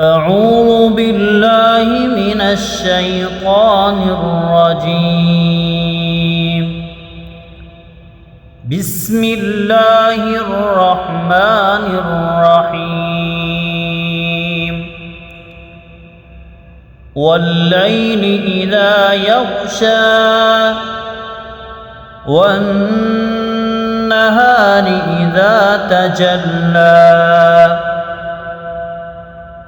أعوذ بالله من الشيطان الرجيم. بسم الله الرحمن الرحيم. والليل إذا يغشى والنهار إذا تجلى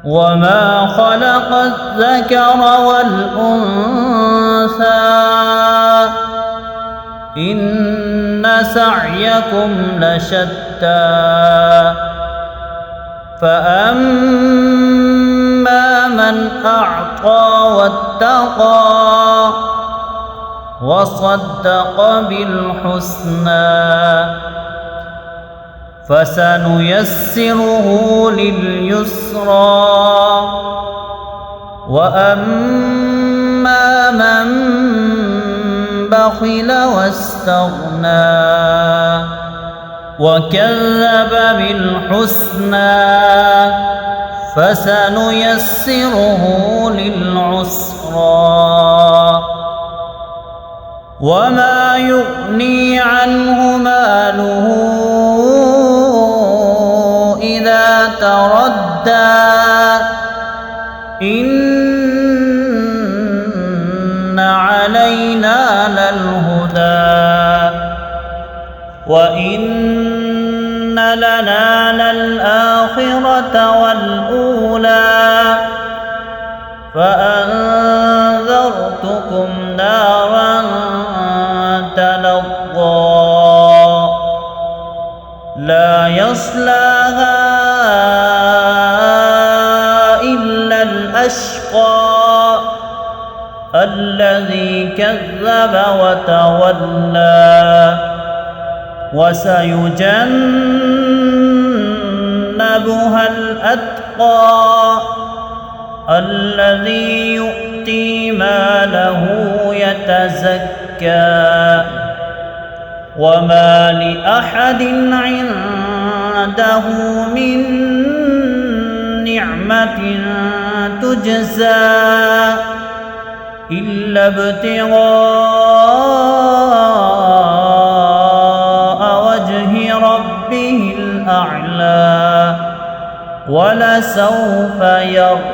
وما خلق الذكر والأنثى إن سعيكم لشتى فأما من أعطى واتقى وصدق بالحسنى فسنيسره لليسرى وأما من بخل واستغنى وكذب بالحسنى فسنيسره للعسرى وما يغني عنه ماله إذا تردى إن علينا للهدى وإن لنا للآخرة والأولى فأنذرتكم نارا تلظى لا يصلاها إلا الأشقى الذي كذب وتولى وسيجنبها الأتقى الذي يؤتي ماله يتزكى وما لأحد عنده من نعمة تجزى إلا ابتغاء وجه ربه الأعلى ولسوف يرضى.